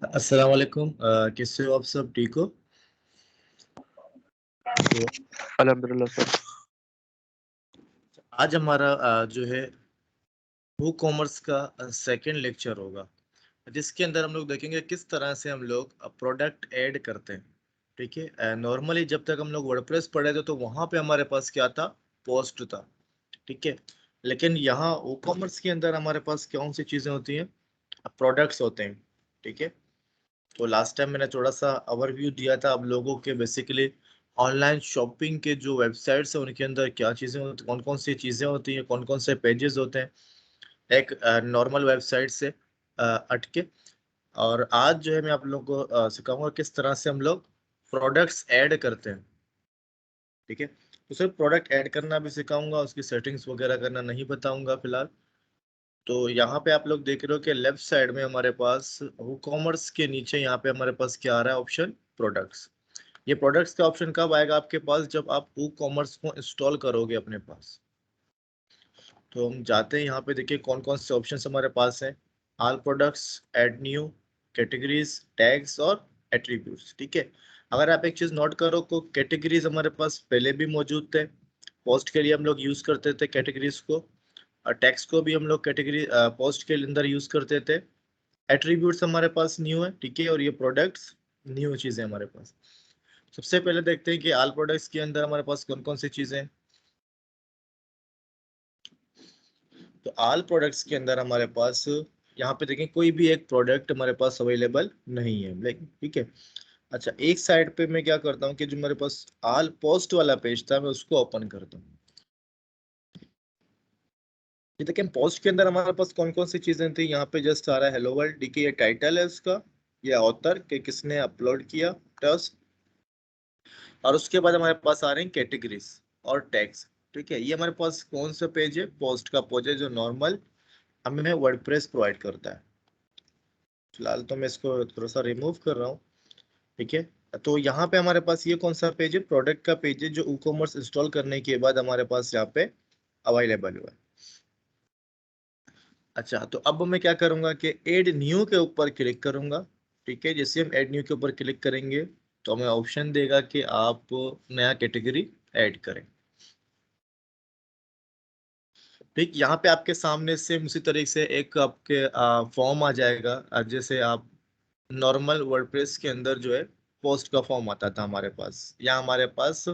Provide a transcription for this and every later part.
अस्सलाम वालेकुम। कैसे हो आप सब? ठीक हो? तो अल्हम्दुलिल्लाह सर। आज हमारा जो है वो कॉमर्स का सेकंड लेक्चर होगा, जिसके अंदर हम लोग देखेंगे किस तरह से हम लोग प्रोडक्ट ऐड करते हैं। ठीक है, नॉर्मली जब तक हम लोग वर्डप्रेस पढ़े थे तो वहां पे हमारे पास क्या था? पोस्ट था। ठीक है, लेकिन यहाँ वो कॉमर्स के अंदर हमारे पास कौन सी चीजें होती हैं? प्रोडक्ट्स होते हैं। ठीक है, तो लास्ट टाइम मैंने थोड़ा सा ओवरव्यू दिया था आप लोगों के, बेसिकली ऑनलाइन शॉपिंग के जो वेबसाइट्स हैं उनके अंदर क्या चीज़ें होती, कौन कौन सी चीज़ें होती हैं, कौन कौन से पेजेस होते हैं एक नॉर्मल वेबसाइट से हटके। और आज जो है मैं आप लोगों को सिखाऊंगा किस तरह से हम लोग प्रोडक्ट्स ऐड करते हैं। ठीक है, तो सिर्फ प्रोडक्ट ऐड करना भी सिखाऊंगा, उसकी सेटिंग्स वगैरह करना नहीं बताऊंगा फिलहाल। तो यहाँ पे आप लोग देख रहे हो कि लेफ्ट साइड में हमारे पास वो कॉमर्स के नीचे यहाँ पे हमारे पास क्या आ रहा है? Option products. ये प्रोडक्ट्स का ऑप्शन कब आएगा आपके पास? जब आप वो कॉमर्स को इंस्टॉल करोगे अपने पास। तो हम जाते हैं यहाँ पे, देखिए कौन कौन से ऑप्शन हमारे पास हैं। All products, add new, categories, tags और एट्रीब्यूट्स। ठीक है, अगर आप एक चीज नोट करो को कैटेगरीज हमारे पास पहले भी मौजूद थे। पोस्ट के लिए हम लोग यूज करते थे कैटेगरीज को, और टैक्स को भी हम लोग कैटेगरी पोस्ट के अंदर यूज करते थे। एट्रीब्यूट्स हमारे पास न्यू है। ठीक है, और ये प्रोडक्ट्स न्यू चीजें हमारे पास। सबसे पहले देखते हैं कि ऑल प्रोडक्ट्स के अंदर हमारे पास कौन कौन सी चीजें हैं। तो ऑल प्रोडक्ट्स के अंदर हमारे पास यहाँ पे देखें कोई भी एक प्रोडक्ट हमारे पास अवेलेबल नहीं है, लेकिन ठीक है। अच्छा, एक साइड पे मैं क्या करता हूँ कि जो मेरे पास ऑल पोस्ट वाला पेज था मैं उसको ओपन करता हूँ। ये देखिए पोस्ट के अंदर हमारे पास कौन कौन सी चीजें थी। यहाँ पे जस्ट आ रहा है हेलो वर्ल्ड। ठीक है, ये टाइटल है उसका, ये ऑथर के किसने अपलोड किया टेक्स्ट, और उसके बाद हमारे पास आ रहे हैं कैटेगरीज और टैग्स। ठीक है, ये हमारे पास कौन सा पेज है? पोस्ट का पेज है, जो नॉर्मल हमें वर्डप्रेस प्रोवाइड करता है। फिलहाल तो मैं इसको थोड़ा सा रिमूव कर रहा हूँ। ठीक है, तो यहाँ पे हमारे पास ये कौन सा पेज है? प्रोडक्ट का पेज है, जो ई कॉमर्स इंस्टॉल करने के बाद हमारे पास यहाँ पे अवेलेबल हुआ है। अच्छा, तो अब मैं क्या करूंगा कि एड न्यू के ऊपर क्लिक करूंगा। ठीक है, जैसे हम एड न्यू के ऊपर क्लिक करेंगे तो हमें ऑप्शन देगा कि आप नया कैटेगरी ऐड करें। ठीक, यहाँ पे आपके सामने से उसी तरीके से एक आपके फॉर्म आ जाएगा, जैसे आप नॉर्मल वर्डप्रेस के अंदर जो है पोस्ट का फॉर्म आता था हमारे पास, या हमारे पास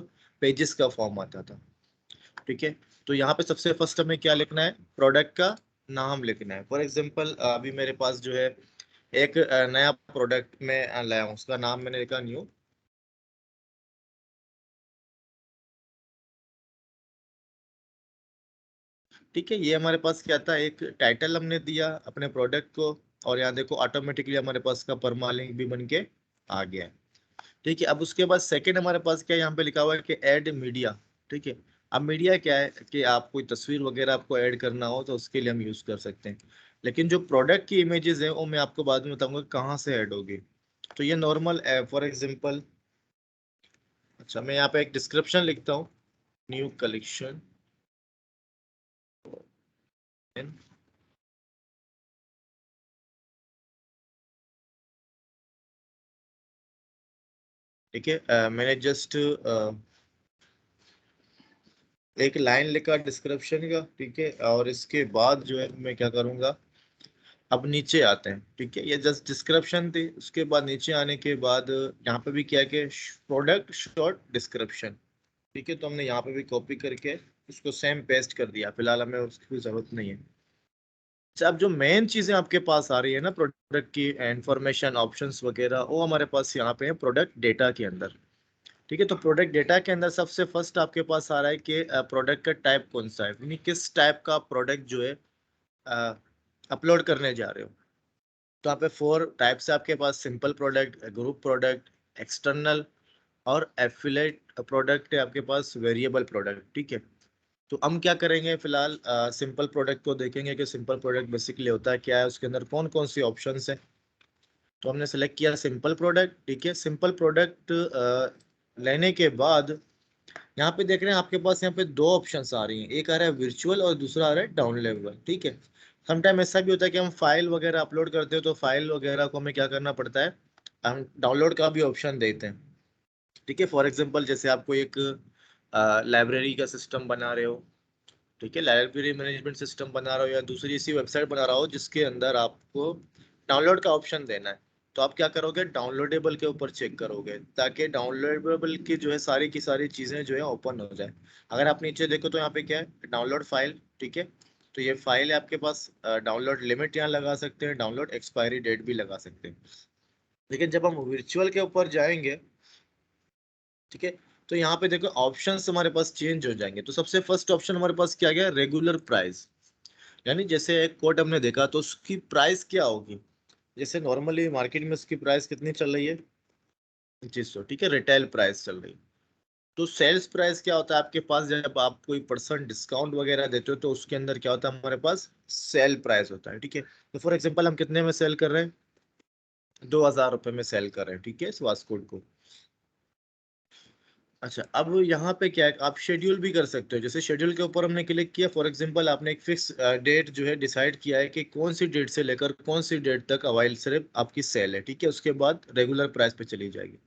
पेजेस का फॉर्म आता था। ठीक है, तो यहाँ पे सबसे फर्स्ट हमें क्या लिखना है? प्रोडक्ट का नाम लिखना है। फॉर एग्जांपल अभी मेरे पास जो है एक नया प्रोडक्ट में लाया हूँ, उसका नाम मैंने लिखा न्यू। ठीक है, ये हमारे पास क्या था? एक टाइटल हमने दिया अपने प्रोडक्ट को, और यहाँ देखो ऑटोमेटिकली हमारे पास का परमालिंक भी बन के आ गया है। ठीक है, अब उसके बाद सेकंड हमारे पास क्या है? यहाँ पे लिखा हुआ है कि ऐड मीडिया। ठीक है, अब मीडिया क्या है कि आप कोई तस्वीर वगैरह आपको ऐड करना हो तो उसके लिए हम यूज कर सकते हैं। लेकिन जो प्रोडक्ट की इमेजेस है वो मैं आपको बाद में बताऊंगा कहाँ से ऐड होगी। तो ये नॉर्मल फॉर एग्जांपल, अच्छा मैं यहाँ पे एक डिस्क्रिप्शन लिखता हूँ, न्यू कलेक्शन। ठीक है, मैंने जस्ट एक लाइन लिखा डिस्क्रिप्शन का। ठीक है, और इसके बाद जो है मैं क्या करूंगा, अब नीचे आते हैं। ठीक है, ये जस्ट डिस्क्रिप्शन थी, उसके बाद नीचे आने के बाद यहाँ पे भी क्या है कि प्रोडक्ट शॉर्ट डिस्क्रिप्शन। ठीक है, तो हमने यहाँ पे भी कॉपी करके इसको सेम पेस्ट कर दिया, फिलहाल हमें उसकी जरूरत नहीं है। अच्छा, अब जो मेन चीजें आपके पास आ रही है ना प्रोडक्ट की इंफॉर्मेशन ऑप्शंस वगैरह, वो हमारे पास यहाँ पे है प्रोडक्ट डेटा के अंदर। ठीक है, तो प्रोडक्ट डेटा के अंदर सबसे फर्स्ट आपके पास आ रहा है कि प्रोडक्ट का टाइप कौन सा है, यानी किस टाइप का प्रोडक्ट जो है अपलोड करने जा रहे हो। तो यहाँ पे 4 टाइप्स है आपके पास: simple product, group product, external और एफिलेट प्रोडक्ट है आपके पास, वेरिएबल प्रोडक्ट। ठीक है, तो हम क्या करेंगे फिलहाल सिंपल प्रोडक्ट को देखेंगे कि सिंपल प्रोडक्ट बेसिकली होता है क्या है, उसके अंदर कौन कौन सी ऑप्शंस हैं। तो हमने सेलेक्ट किया सिंपल प्रोडक्ट। ठीक है, सिंपल प्रोडक्ट लेने के बाद यहाँ पे देख रहे हैं आपके पास यहाँ पे 2 ऑप्शंस आ रही हैं, एक आ रहा है वर्चुअल और दूसरा आ रहा है डाउन लेवल। ठीक है, समटाइम ऐसा भी होता है कि हम फाइल वगैरह अपलोड करते हो तो फाइल वगैरह को हमें क्या करना पड़ता है, हम डाउनलोड का भी ऑप्शन देते हैं। ठीक है, फॉर एग्जांपल जैसे आपको एक लाइब्रेरी का सिस्टम बना रहे हो, ठीक है, लाइब्रेरी मैनेजमेंट सिस्टम बना रहा हो या दूसरी इसी वेबसाइट बना रहा हो जिसके अंदर आपको डाउनलोड का ऑप्शन देना है, तो आप क्या करोगे, डाउनलोडेबल के ऊपर चेक करोगे ताकि डाउनलोडेबल की जो है सारी की सारी चीजें जो है ओपन हो जाए। अगर आप नीचे देखो तो यहाँ पे क्या है, डाउनलोड फाइल, ठीक है, तो ये फाइल है आपके पास, डाउनलोड लिमिट यहाँ लगा सकते हैं, डाउनलोड एक्सपायरी डेट भी लगा सकते हैं। लेकिन जब हम वर्चुअल के ऊपर जाएंगे, ठीक है, तो यहाँ पे देखो ऑप्शंस हमारे पास चेंज हो जाएंगे। तो सबसे फर्स्ट ऑप्शन हमारे पास क्या गया, रेगुलर प्राइस, यानी जैसे एक कोट हमने देखा तो उसकी प्राइस क्या होगी, जैसे नॉर्मली मार्केट में उसकी प्राइस कितनी चल रही है, 2500, ठीक है, रिटेल प्राइस चल रही है। तो सेल्स प्राइस क्या होता है आपके पास, जब आप कोई परसेंट डिस्काउंट वगैरह देते हो तो उसके अंदर क्या होता है हमारे पास, सेल प्राइस होता है, ठीक है। तो फॉर एग्जांपल हम कितने में सेल कर रहे हैं, 2000 रुपए में सेल कर रहे हैं, ठीक है, इस वास्कोड को। अच्छा, अब यहाँ पे क्या है, आप शेड्यूल भी कर सकते हो, जैसे शेड्यूल के ऊपर हमने क्लिक किया, फॉर एग्जांपल आपने एक फिक्स डेट जो है डिसाइड किया है कि कौन सी डेट से लेकर कौन सी डेट तक अवाइल सिर्फ आपकी सेल है, ठीक है, उसके बाद रेगुलर प्राइस पे चली जाएगी।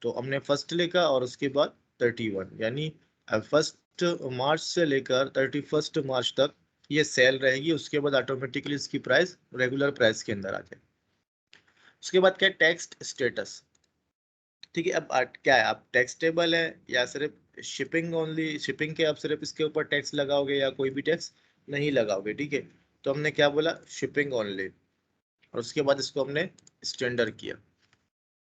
तो हमने फर्स्ट लिखा और उसके बाद 31, यानी 1 मार्च से लेकर 31 मार्च तक ये सेल रहेगी, उसके बाद ऑटोमेटिकली इसकी प्राइस रेगुलर प्राइस के अंदर आ जाए। उसके बाद क्या, टेक्स्ट स्टेटस, ठीक है। अब क्या है, आप टैक्सेबल है या सिर्फ शिपिंग ओनली, शिपिंग के आप सिर्फ इसके ऊपर टैक्स लगाओगे या कोई भी टैक्स नहीं लगाओगे, ठीक है। तो हमने क्या बोला, शिपिंग ओनली, और उसके बाद इसको हमने स्टैंडर्ड किया,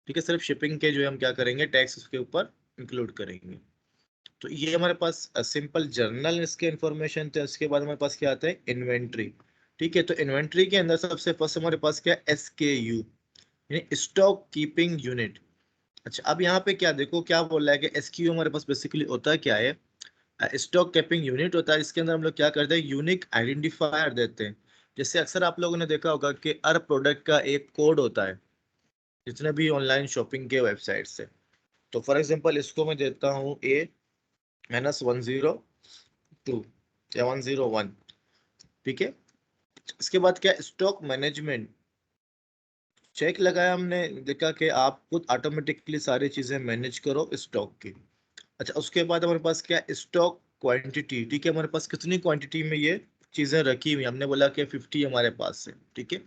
ठीक है, सिर्फ शिपिंग के जो है हम क्या करेंगे, टैक्स उसके ऊपर इंक्लूड करेंगे। तो ये हमारे पास सिंपल जर्नल इसके इंफॉर्मेशन थे। उसके बाद हमारे पास क्या आता है, इन्वेंट्री, ठीक है। तो इन्वेंट्री के अंदर सबसे फर्स्ट हमारे पास क्या, SKU, यानी स्टॉक कीपिंग यूनिट। अच्छा, अब यहाँ पे क्या देखो क्या बोल रहा है कि SKU हमारे पास बेसिकली होता क्या है, स्टॉक कीपिंग यूनिट होता है। इसके अंदर हम लोग क्या करते हैं, यूनिक आइडेंटिफायर देते हैं। जैसे अक्सर आप लोगों ने देखा होगा कि हर प्रोडक्ट का एक कोड होता है, जितने भी ऑनलाइन शॉपिंग के वेबसाइट से। तो फॉर एग्जांपल इसको मैं देता हूँ A-102 या 101, ठीक है। इसके बाद क्या, स्टॉक मैनेजमेंट, चेक लगाया हमने, देखा कि आप खुद ऑटोमेटिकली सारी चीजें मैनेज करो स्टॉक की। अच्छा, उसके बाद हमारे पास क्या, स्टॉक क्वांटिटी, ठीक है, हमारे पास कितनी क्वांटिटी में ये चीजें रखी हुई, हमने बोला कि 50 हमारे पास है, ठीक है।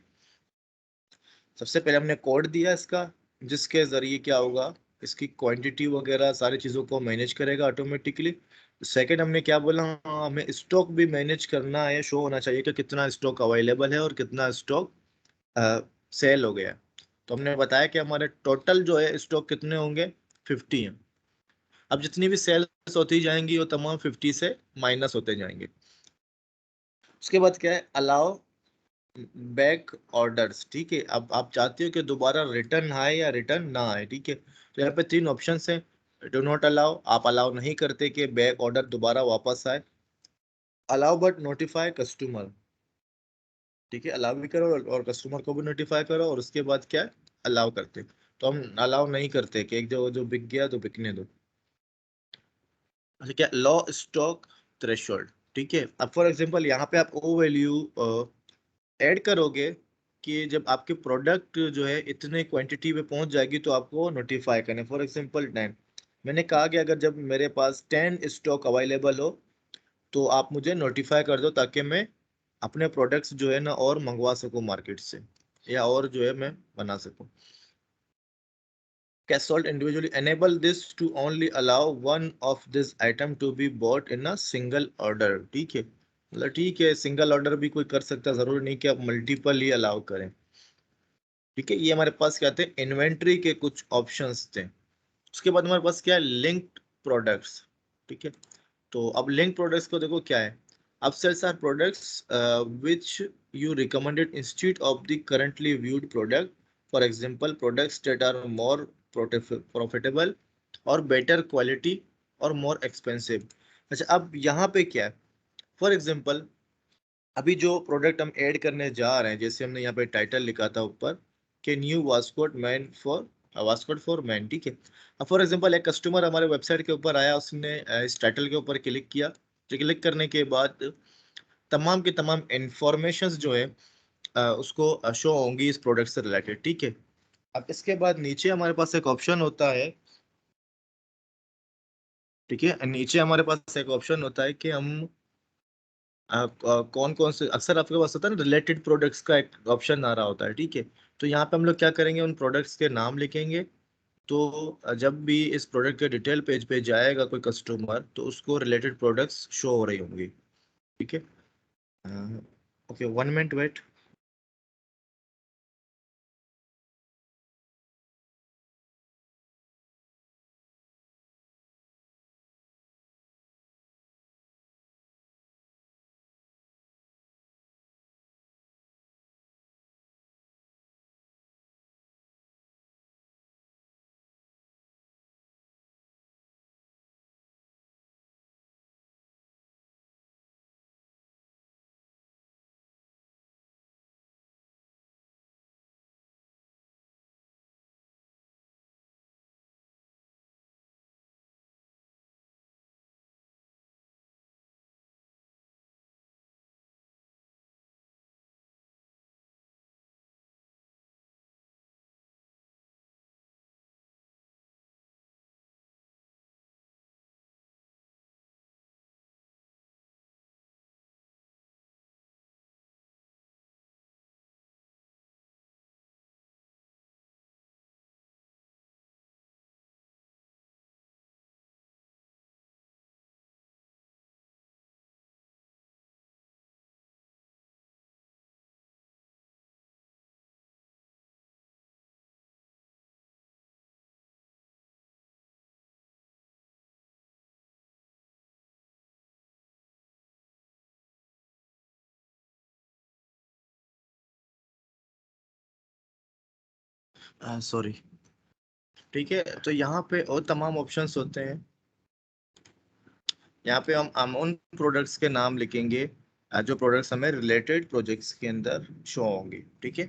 सबसे पहले हमने कोड दिया इसका, जिसके जरिए क्या होगा, इसकी क्वांटिटी वगैरह सारी चीज़ों को मैनेज करेगा ऑटोमेटिकली। सेकंड हमने क्या बोला, हाँ, हमें स्टॉक भी मैनेज करना है, शो होना चाहिए कि कितना स्टॉक अवेलेबल है और कितना स्टॉक सेल हो गया है। तो हमने बताया कि हमारे टोटल जो है स्टॉक कितने होंगे, 50 है। अब जितनी भी सेल्स होती जाएंगी वो तमाम 50 से माइनस होते जाएंगे। उसके बाद क्या है, अलाउ बैक ऑर्डर्स, ठीक है। अब आप चाहते हो कि दोबारा रिटर्न आए या रिटर्न ना आए, ठीक है। तो यहाँ पे 3 ऑप्शन हैं, डू नॉट अलाउ, आप अलाउ नहीं करते कि बैक ऑर्डर दोबारा वापस आए। अलाउ बट नोटिफाई कस्टमर, ठीक है, अलाउ भी करो और कस्टमर को भी नोटिफाई करो, और उसके बाद क्या, अलाउ करते। तो हम अलाउ नहीं करते कि एक जो जो बिक गया तो बिकने दो। अच्छा, क्या, लो स्टॉक थ्रेशोल्ड, ठीक है। अब फॉर एग्जांपल यहाँ पे आप ओ वैल्यू ऐड करोगे कि जब आपके प्रोडक्ट जो है इतने क्वांटिटी में पहुंच जाएगी तो आपको नोटिफाई करना है। फॉर एग्जांपल 10, मैंने कहा कि अगर जब मेरे पास 10 स्टॉक अवेलेबल हो तो आप मुझे नोटिफाई कर दो ताकि मैं अपने प्रोडक्ट्स जो है ना और मंगवा सकूं मार्केट से, या और जो है मैं बना सकूं। Casolt individually enable this to only allow one of this item to be bought in a single order, ठीक है, मतलब ठीक है, सिंगल ऑर्डर भी कोई कर सकता है, जरूरी नहीं कि आप मल्टीपल ही अलाउ करें, ठीक है। ये हमारे पास क्या थे, इन्वेंट्री के कुछ ऑप्शंस थे। उसके बाद हमारे पास क्या है, लिंक्ड प्रोडक्ट्स, ठीक है। तो अब लिंक प्रोडक्ट्स को देखो क्या है, upsells are products which you recommended instead of the currently viewed product. For example, products that are more profitable or better quality or more expensive. अच्छा, अब यहाँ पे क्या है, फॉर एग्जाम्पल अभी जो प्रोडक्ट हम ऐड करने जा रहे हैं, जैसे हमने यहाँ पे टाइटल लिखा था ऊपर कि new waistcoat man for waistcoat for man, ठीक है। अब फॉर एग्जांपल एक कस्टमर हमारे वेबसाइट के ऊपर आया, उसने इस टाइटल के ऊपर क्लिक किया, तो क्लिक करने के बाद तमाम की तमाम इंफॉर्मेशंस जो है उसको शो होंगी इस प्रोडक्ट से रिलेटेड, ठीक है। अब इसके बाद नीचे हमारे पास एक ऑप्शन होता है, ठीक है, नीचे हमारे पास एक ऑप्शन होता है कि हम कौन कौन से, अक्सर आपके पास होता है ना रिलेटेड प्रोडक्ट्स का एक ऑप्शन आ रहा होता है, ठीक है। तो यहाँ पे हम लोग क्या करेंगे, उन प्रोडक्ट्स के नाम लिखेंगे। तो जब भी इस प्रोडक्ट के डिटेल पेज पे जाएगा कोई कस्टमर, तो उसको रिलेटेड प्रोडक्ट्स शो हो रही होंगी, ठीक है। Okay, 1 minute wait. सॉरी, ठीक है। तो यहाँ पे और तमाम ऑप्शंस होते हैं। यहाँ पे हम उन प्रोडक्ट्स के नाम लिखेंगे जो प्रोडक्ट्स हमें रिलेटेड प्रोजेक्ट्स के अंदर शो होंगे, ठीक है।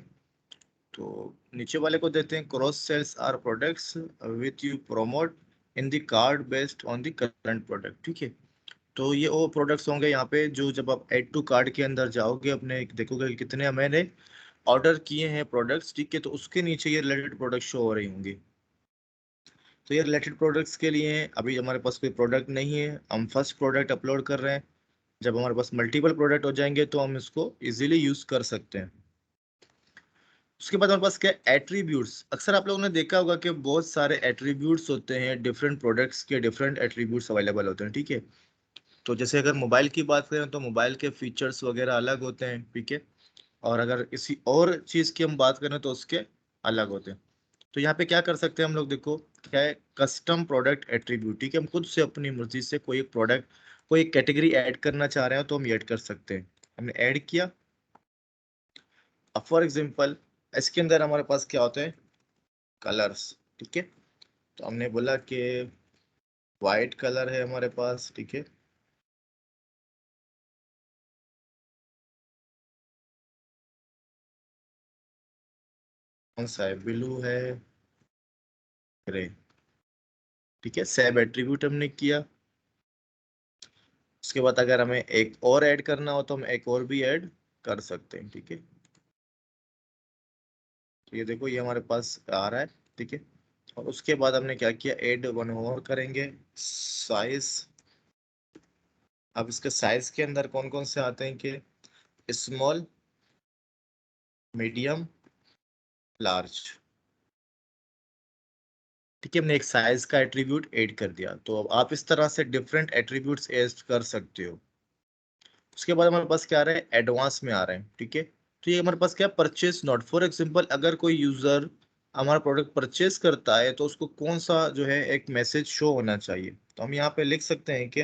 तो नीचे वाले को देते हैं, cross sells are products with you promote in the card based on the current product, ठीक है। तो ये वो प्रोडक्ट्स होंगे यहाँ पे जो जब आप ऐड टू कार्ड के अंदर जाओगे, अपने देखोगे कि कितने मैंने ऑर्डर किए हैं प्रोडक्ट्स, ठीक है, तो उसके नीचे ये रिलेटेड प्रोडक्ट शो हो रही होंगी। तो ये रिलेटेड प्रोडक्ट्स के लिए हैं। अभी हमारे पास कोई प्रोडक्ट नहीं है, हम फर्स्ट प्रोडक्ट अपलोड कर रहे हैं। जब हमारे पास मल्टीपल प्रोडक्ट हो जाएंगे तो हम इसको इजीली यूज कर सकते हैं। उसके बाद हमारे पास क्या एट्रीब्यूट्स, अक्सर आप लोगों ने देखा होगा कि बहुत सारे एट्रीब्यूट्स होते हैं, डिफरेंट प्रोडक्ट्स के डिफरेंट एट्रीब्यूट्स अवेलेबल होते हैं, ठीक है। तो जैसे अगर मोबाइल की बात करें तो मोबाइल के फीचर्स वगैरह अलग होते हैं, ठीक है। और अगर किसी और चीज की हम बात करें तो उसके अलग होते हैं। तो यहाँ पे क्या कर सकते हैं हम लोग, देखो क्या है, कस्टम प्रोडक्ट एट्रीब्यूट, ठीक है। हम खुद से अपनी मर्जी से कोई एक प्रोडक्ट, कोई एक कैटेगरी ऐड करना चाह रहे हैं तो हम ऐड कर सकते हैं। हमने ऐड किया। अब फॉर एग्जांपल इसके अंदर हमारे पास क्या होते हैं, कलर्स, ठीक है। तो हमने बोला कि वाइट कलर है हमारे पास, ठीक है। कौन सा है, ब्लू है, ग्रे, ठीक है। सेव एट्रीब्यूट हमने किया। उसके बाद अगर हमें एक और ऐड करना हो तो हम एक और भी ऐड कर सकते हैं, ठीक है। तो ये देखो ये हमारे पास आ रहा है, ठीक है। और उसके बाद हमने क्या किया, ऐड वन और करेंगे, साइज। अब इसके साइज के अंदर कौन कौन से आते हैं कि स्मॉल, मीडियम, लार्ज, ठीक है। हमने एक साइज का एट्रीब्यूट ऐड कर दिया। तो अब आप इस तरह से डिफरेंट एट्रीब्यूट्स ऐड कर सकते हो। उसके बाद हमारे पास क्या आ रहा है, एडवांस में आ रहे हैं, ठीक है। तो ये हमारे पास क्या, परचेस नोट, फॉर एग्जांपल अगर कोई यूजर हमारा प्रोडक्ट परचेस करता है तो उसको कौन सा जो है एक मैसेज शो होना चाहिए। तो हम यहाँ पे लिख सकते हैं कि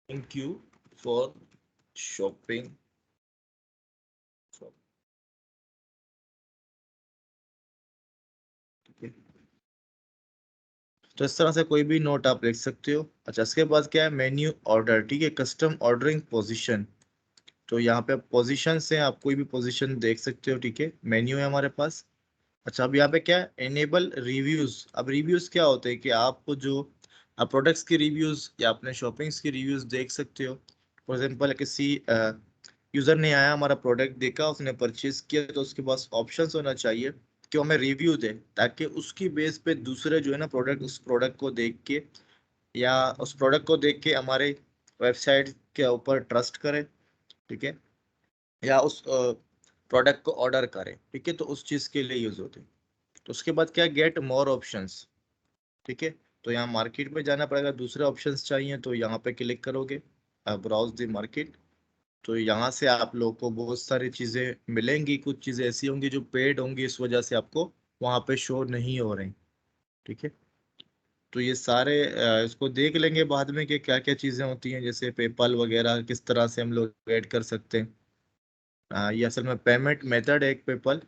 थैंक यू फॉर शॉपिंग, ठीक है। तो इस तरह से कोई भी नोट आप लिख सकते हो। अच्छा, इसके बाद क्या है, मेन्यू ऑर्डर, ठीक है, कस्टम ऑर्डरिंग पोजीशन। तो यहाँ पे पोजीशन से आप कोई भी पोजीशन देख सकते हो, ठीक है। मेन्यू है हमारे पास। अच्छा, अब यहाँ पे क्या है, एनेबल रिव्यूज। अब रिव्यूज क्या होते हैं कि आपको जो आप प्रोडक्ट्स की रिव्यूज या अपने शॉपिंग्स की रिव्यूज देख सकते हो। फॉर एग्जांपल किसी यूजर ने आया, हमारा प्रोडक्ट देखा, उसने परचेज किया, तो उसके पास ऑप्शंस होना चाहिए कि वो हमें रिव्यू दे, ताकि उसकी बेस पे दूसरे जो है ना प्रोडक्ट, उस प्रोडक्ट को देख के या उस प्रोडक्ट को देख के हमारे वेबसाइट के ऊपर ट्रस्ट करें, ठीक है, या उस प्रोडक्ट को ऑर्डर करें, ठीक है। तो उस चीज़ के लिए यूज होते हैं। तो उसके बाद क्या, गेट मोर ऑप्शंस, ठीक है। तो यहाँ मार्केट में जाना पड़ेगा, दूसरे ऑप्शंस चाहिए तो यहाँ पे क्लिक करोगे, ब्राउज द मार्केट। तो यहाँ से आप लोग को बहुत सारी चीज़ें मिलेंगी, कुछ चीज़ें ऐसी होंगी जो पेड होंगी, इस वजह से आपको वहाँ पे शो नहीं हो रही, ठीक है। तो ये सारे इसको देख लेंगे बाद में कि क्या क्या चीज़ें होती हैं, जैसे पेपाल वगैरह किस तरह से हम लोग ऐड कर सकते हैं। ये असल में पेमेंट मेथड है एक पेपाल।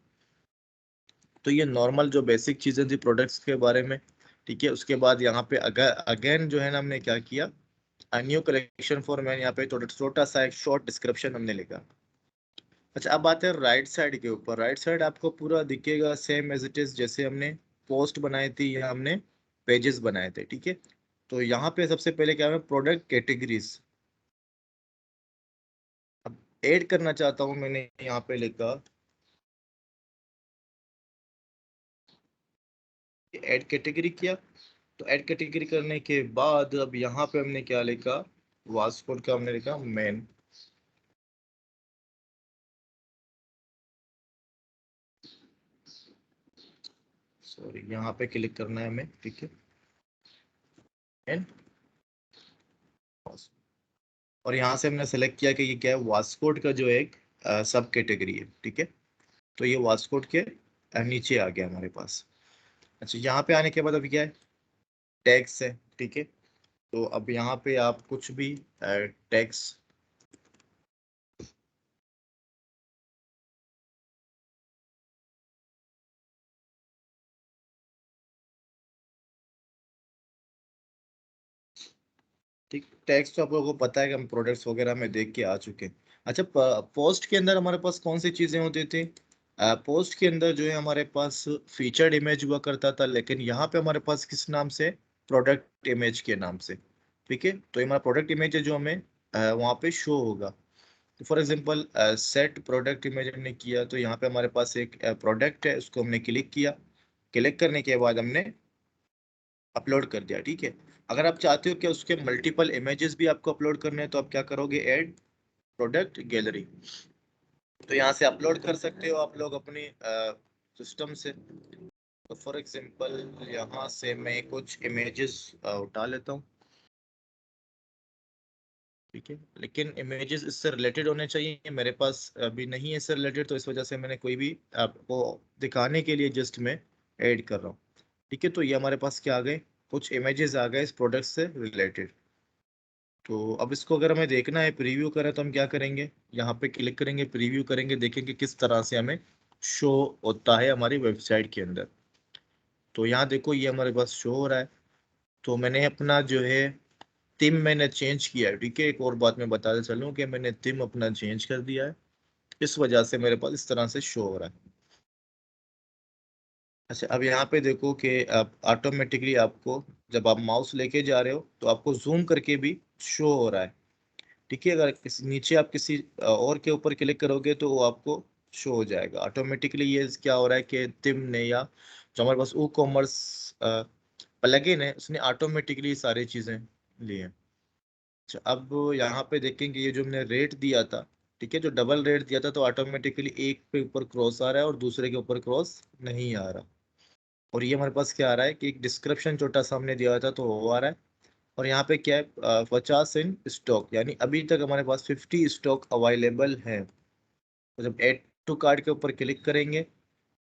तो ये नॉर्मल जो बेसिक चीज़ें थी प्रोडक्ट्स के बारे में, ठीक है। उसके बाद यहाँ पे अगर अगेन जो है ना, हमने क्या किया, न्यू कलेक्शन फॉर मैन, यहाँ पे थोड़ा छोटा सा एक शॉर्ट डिस्क्रिप्शन हमने लिखा। अच्छा, अब आते हैं राइट साइड के ऊपर। राइट साइड आपको पूरा दिखेगा सेम एज इट इज, जैसे हमने पोस्ट बनाई थी या हमने पेजेस बनाए थे, ठीक है। तो यहाँ पे सबसे पहले क्या है, प्रोडक्ट कैटेगरीज अब ऐड करना चाहता हूँ, मैंने यहाँ पे लिखा ऐड कैटेगरी किया। तो ऐड कैटेगरी करने के बाद अब यहाँ पे हमने क्या लिखा, वास्कोड का हमने लिखा मेन। सॉरी, यहाँ पे क्लिक करना है हमें, ठीक है, एंड और यहाँ से हमने सेलेक्ट किया कि ये क्या है, वास्कोड का जो एक सब कैटेगरी है, ठीक है। तो ये वास्कोड के नीचे आ गया हमारे पास। अच्छा, यहाँ पे आने के बाद अभी क्या है, टैग्स है, ठीक है। तो अब यहाँ पे आप कुछ भी टैग्स, ठीक, टैग्स तो आप लोगों को पता है कि हम प्रोडक्ट्स वगैरह में देख के आ चुके हैं। अच्छा, पोस्ट के अंदर हमारे पास कौन सी चीजें होती थी, पोस्ट के अंदर जो है हमारे पास फीचर्ड इमेज हुआ करता था, लेकिन यहाँ पे हमारे पास किस नाम से, प्रोडक्ट इमेज के नाम से, ठीक है। तो ये हमारा प्रोडक्ट इमेज है जो हमें वहाँ पे शो होगा। तो for example set product image हमने किया, तो यहाँ पे हमारे पास एक प्रोडक्ट है, उसको हमने क्लिक किया। क्लिक करने के बाद हमने अपलोड कर दिया, ठीक है। अगर आप चाहते हो कि उसके मल्टीपल इमेजेस भी आपको अपलोड करने हैं, तो आप क्या करोगे, ऐड प्रोडक्ट गैलरी। तो यहाँ से अपलोड कर सकते हो आप लोग अपनी सिस्टम से। तो फॉर एग्जांपल यहाँ से मैं कुछ इमेजेस उठा लेता हूँ, ठीक है। लेकिन इमेजेस इससे रिलेटेड होने चाहिए, मेरे पास अभी नहीं है इससे रिलेटेड, तो इस वजह से मैंने कोई भी आपको दिखाने के लिए जस्ट मैं ऐड कर रहा हूँ, ठीक है। तो ये हमारे पास क्या आ गए, कुछ इमेजेस आ गए इस प्रोडक्ट से रिलेटेड। तो अब इसको अगर हमें देखना है, प्रीव्यू करें, तो हम क्या करेंगे, यहाँ पे क्लिक करेंगे, प्रीव्यू करेंगे, देखेंगे किस तरह से हमें शो होता है हमारी वेबसाइट के अंदर। तो यहाँ देखो, ये हमारे पास शो हो रहा है। तो मैंने अपना जो है थीम मैंने चेंज किया है, ठीक है। एक और बात मैं बताते चलूँ कि मैंने थीम अपना चेंज कर दिया है, इस वजह से मेरे पास इस तरह से शो हो रहा है। अच्छा, अब यहाँ पे देखो कि आप ऑटोमेटिकली आपको, जब आप माउस लेके जा रहे हो तो आपको जूम करके भी शो हो रहा है, ठीक है। अगर किसी नीचे आप किसी और के ऊपर क्लिक करोगे तो वो आपको शो हो जाएगा ऑटोमेटिकली। ये क्या हो रहा है कि तिम ने या जो हमारे पास ई कॉमर्स प्लगइन है, उसने ऑटोमेटिकली सारी चीजें ली हैं। अच्छा, अब यहाँ पे देखेंगे ये जो हमने रेट दिया था, ठीक है, जो डबल रेट दिया था, तो ऑटोमेटिकली एक पे ऊपर क्रॉस आ रहा है और दूसरे के ऊपर क्रॉस नहीं आ रहा। और ये हमारे पास क्या आ रहा है कि एक डिस्क्रिप्शन छोटा सा हमने दिया था तो वो आ रहा है। और यहाँ पे क्या है, 50 इन स्टॉक, यानी अभी तक हमारे पास 50 स्टॉक अवेलेबल है। तो जब एड टू कार्ड के ऊपर क्लिक करेंगे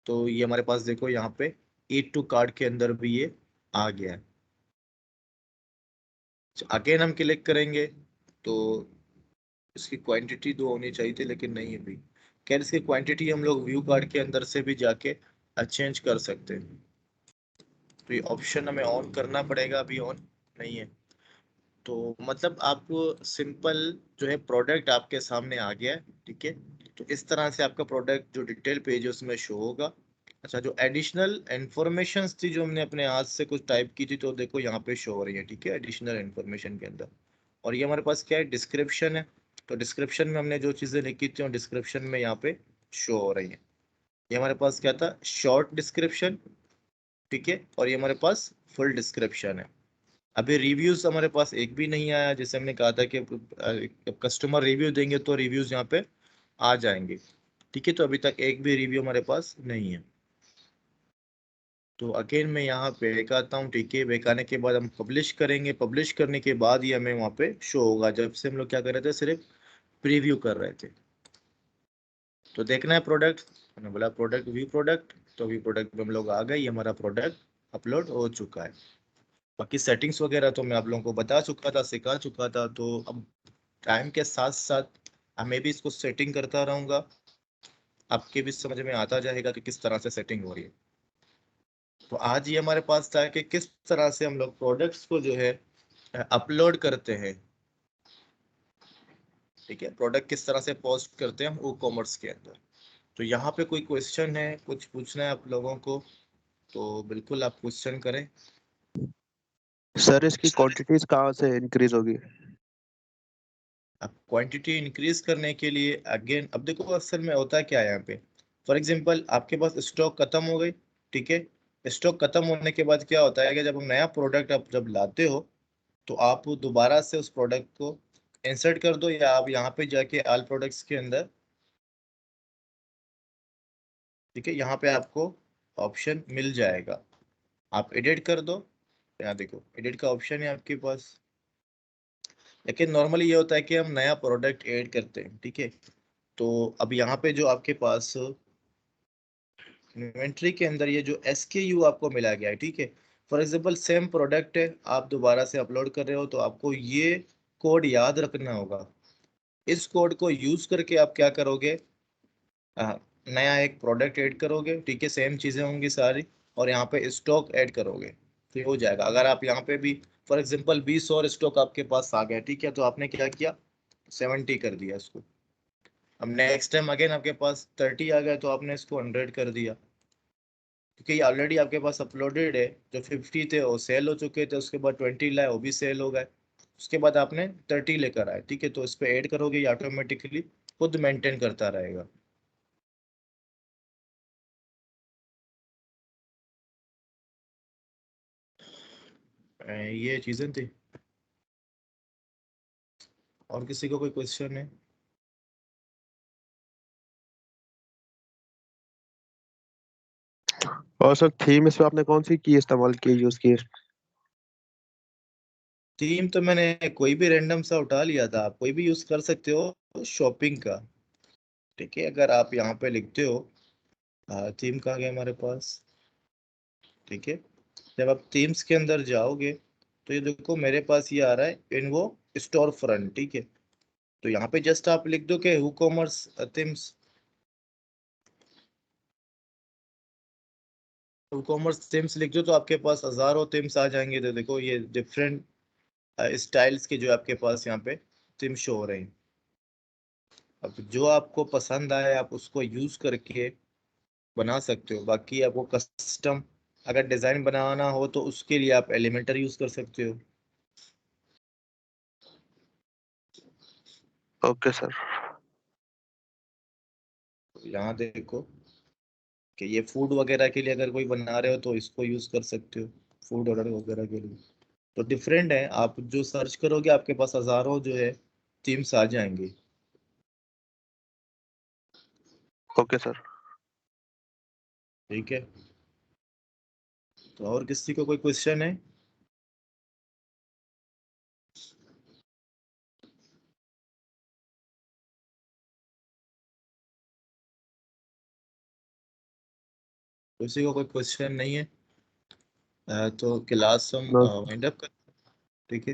तो ये हमारे पास देखो यहाँ पे एड टू कार्ड के अंदर भी ये आ गया है। अगेन हम क्लिक करेंगे तो इसकी क्वांटिटी दो होनी चाहिए थी, लेकिन नहीं है अभी। खैर, इसकी क्वांटिटी हम लोग व्यू कार्ड के अंदर से भी जाके चेंज कर सकते हैं। तो ये ऑप्शन हमें ऑन करना पड़ेगा, अभी ऑन नहीं है। तो मतलब आप सिंपल जो है प्रोडक्ट आपके सामने आ गया है, ठीक है। तो इस तरह से आपका प्रोडक्ट जो डिटेल पेज है उसमें शो होगा। अच्छा, जो एडिशनल इंफॉर्मेशन थी जो हमने अपने हाथ से कुछ टाइप की थी, तो देखो यहाँ पे शो हो रही है, ठीक है, एडिशनल इंफॉर्मेशन के अंदर। और ये हमारे पास क्या है, डिस्क्रिप्शन है। तो डिस्क्रिप्शन में हमने जो चीजें लिखी थी डिस्क्रिप्शन में यहाँ पे शो हो रही है। ये हमारे पास क्या था, शॉर्ट डिस्क्रिप्शन, ठीक है, और ये हमारे पास फुल डिस्क्रिप्शन है। अभी रिव्यूज हमारे पास एक भी नहीं आया, जैसे हमने कहा था कि कस्टमर रिव्यू देंगे तो रिव्यूज यहाँ पे आ जाएंगे, ठीक है। तो अभी तक एक भी रिव्यू हमारे पास नहीं है। तो अगेन मैं यहाँ पे बैक आता हूँ, ठीक है। बैक आने के बाद हम पब्लिश करेंगे, पब्लिश करने के बाद ही हमें वहाँ पे शो होगा। जब से हम लोग क्या कर रहे थे, सिर्फ प्रीव्यू कर रहे थे। तो देखना है प्रोडक्ट, मैंने बोला प्रोडक्ट, व्यू प्रोडक्ट, तो व्यू प्रोडक्ट में हम लोग आ गए, ये हमारा प्रोडक्ट अपलोड हो चुका है। बाकी सेटिंग्स वगैरह तो मैं आप लोगों को बता चुका था, सिखा चुका था। तो अब टाइम के साथ साथ मैं भी इसको सेटिंग करता रहूंगा, आपके भी समझ में आता जाएगा कि किस तरह से सेटिंग हो रही है। तो आज ये हमारे पास था कि किस तरह से हम लोग प्रोडक्ट्स को जो है अपलोड करते हैं, ठीक है। प्रोडक्ट किस तरह से पोस्ट करते हैं हम ई कॉमर्स के अंदर। तो यहाँ पे कोई क्वेश्चन है, कुछ पूछना है आप लोगों को, तो बिल्कुल आप क्वेश्चन करें। सर इसकी क्वांटिटीज कहाँ से इंक्रीज होगी? अब क्वांटिटी इंक्रीज करने के लिए अगेन, अब देखो अक्सर में होता है क्या है यहाँ पे, फॉर एग्जांपल आपके पास स्टॉक खत्म हो गई, ठीक है। स्टॉक खत्म होने के बाद क्या होता है कि जब हम नया प्रोडक्ट आप जब लाते हो, तो आप दोबारा से उस प्रोडक्ट को इंसर्ट कर दो, या आप यहाँ पे जाके ऑल प्रोडक्ट्स के अंदर, ठीक है, यहाँ पे आपको ऑप्शन मिल जाएगा, आप एडिट कर दो। यहाँ देखो एडिट का ऑप्शन है आपके पास। लेकिन नॉर्मली ये होता है कि हम नया प्रोडक्ट ऐड करते हैं, ठीक है। तो अब यहाँ पे जो आपके पास इन्वेंट्री के अंदर ये जो SKU आपको मिला गया है, ठीक है। फॉर एग्जांपल सेम प्रोडक्ट है, आप दोबारा से अपलोड कर रहे हो, तो आपको ये कोड याद रखना होगा। इस कोड को यूज करके आप क्या करोगे, नया एक प्रोडक्ट ऐड करोगे, ठीक है, सेम चीजें होंगी सारी, और यहाँ पे स्टॉक ऐड करोगे, तो ये हो जाएगा। अगर आप यहाँ पे भी फॉर एग्जांपल 20 और स्टॉक आपके पास आ गया, ठीक है, तो आपने क्या किया, 70 कर दिया इसको। अब नेक्स्ट टाइम अगेन आपके पास 30 आ गया, तो आपने इसको 100 कर दिया, क्योंकि ये ऑलरेडी आपके पास अपलोडेड है। जो 50 थे वो सेल हो चुके थे, उसके बाद 20 लाए, वो भी सेल हो गए। उसके बाद आपने 30 लेकर आए, ठीक है, तो इस पे ऐड करोगे, ये ऑटोमेटिकली खुद मेंटेन करता रहेगा। ये चीजें थी। और किसी को कोई क्वेश्चन है? और सर थीम इसमें आपने कौन सी की इस्तेमाल की, यूज की? थीम तो मैंने कोई भी रैंडम सा उठा लिया था, आप कोई भी यूज कर सकते हो शॉपिंग का, ठीक है। अगर आप यहाँ पे लिखते हो, थीम कहाँ गया हमारे पास, ठीक है। जब आप थीम्स के अंदर जाओगे, तो ये देखो मेरे पास ये आ रहा है इन्वो स्टोर फ्रंट, ठीक है। तो यहाँ पे जस्ट आप लिख दो कि WooCommerce थीम्स, WooCommerce थीम्स लिख दो, तो आपके पास हजारों थीम्स आ जाएंगे। तो देखो ये डिफरेंट स्टाइल्स के जो आपके पास यहाँ पे थीम शो हो रहे हैं। अब जो आपको पसंद आए आप उसको यूज करके बना सकते हो। बाकी आपको कस्टम अगर डिजाइन बनाना हो, तो उसके लिए आप एलिमेंटर यूज कर सकते हो। Okay sir. तो यहाँ देखो कि ये फूड वगैरह के लिए अगर कोई बना रहे हो, तो इसको यूज कर सकते हो, फूड ऑर्डर वगैरह के लिए। तो डिफरेंट है, आप जो सर्च करोगे आपके पास हजारों जो है थीम्स आ जाएंगे। Okay sir. ठीक है। तो और किसी को कोई क्वेश्चन है? किसी को कोई क्वेश्चन नहीं है? तो क्लास हम नो। वाइंड अप कर, ठीक है।